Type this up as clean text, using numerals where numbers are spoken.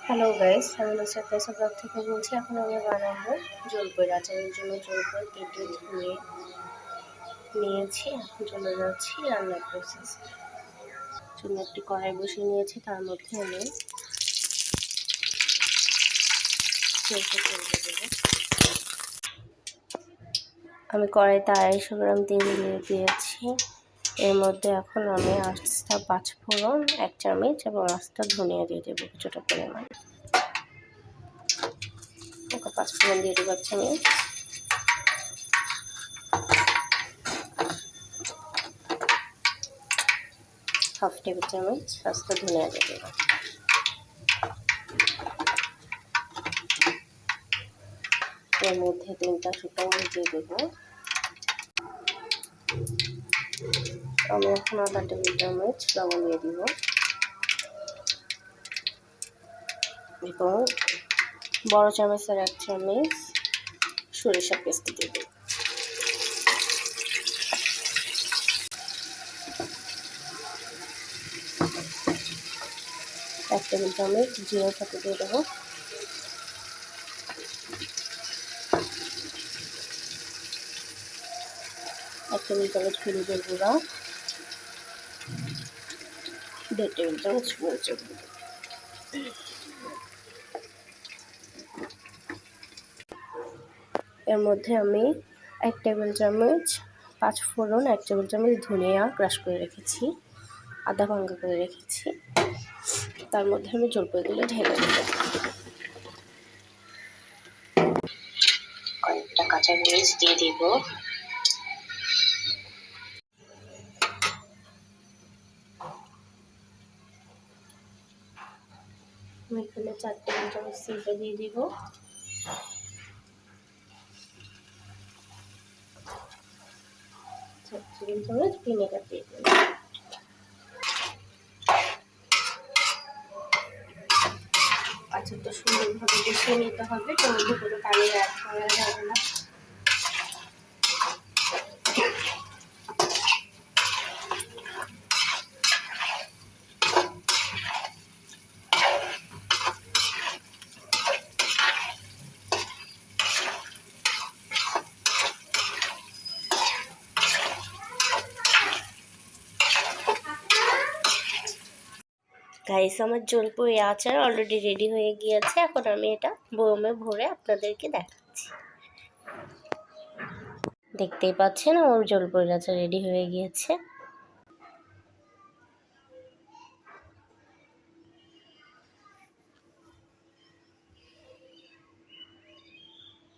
Hello guys, আমি Nusrat blog থেকে বলছি। এখন আমি বানাবো জলপাইয়ের আচারের জন্য জলপাই কেটে ধুয়ে নিয়েছি। এখন চলে যাচ্ছি রান্নার প্রসেস। জন্য একটি কড়াই বসিয়ে নিয়েছি, তার মধ্যে আমি কড়াইতে 250 গ্রাম তেল দিয়ে দিয়েছি। এর মধ্যে এখন আমি আস্তা 5 ফোড়ন 1 চামচ এবং আস্তা ধনিয়া দিয়ে দেবো কিছুটা পরিমাণ। 5 ফোড়ন দিয়ে দেবো 1 চামচ, হাফ টেবিল চামচ আস্তা ধনিয়া দিয়ে দেবো। এর মধ্যে 3টা শুকনো মরিচ দিয়ে দেবো। আমি এখন 1/2 টেবিল চামচ লবণ দিয়ে দিব এবং বড় চামচের 1 চামচ সরিষা পেস্ট দিয়ে দেব। এক টেবিল চামচ জিরা ফাঁকি দিয়ে দেবো। এক টেবিল চামচ হলুদের গুঁড়া, 1.5 টেবিল চামচ মরিচের গুঁড়ো। এর মধ্যে আমি 1 টেবিল চামচ 5 ফোড়ন, 1 টেবিল চামচ ধনিয়া ক্রাশ করে রেখেছি, আদা ভাঙ্গা করে রেখেছি। তার মধ্যে আমি জলপাইগুলো ঢেলে দেব। কয়েকটা কাঁচা মরিচ দিয়ে দিব। আমি এখানে 4 টেবিল চামচ সিরকা দিয়ে দিব। চামচ ভিনেগার দিয়ে দেব। আচারটা সুন্দরভাবে কষিয়ে নিতে হবে, তার মধ্যে কোনো পানি অ্যাড করা যাবে না। গাইস, আমার জলপাই আচার অলরেডি রেডি হয়ে গিয়েছে। এখন আমি এটা বয়মে ভরে আপনাদেরকে দেখাচ্ছি। দেখতেই পাচ্ছেন আমার জলপাই আচার রেডি হয়ে গিয়েছে।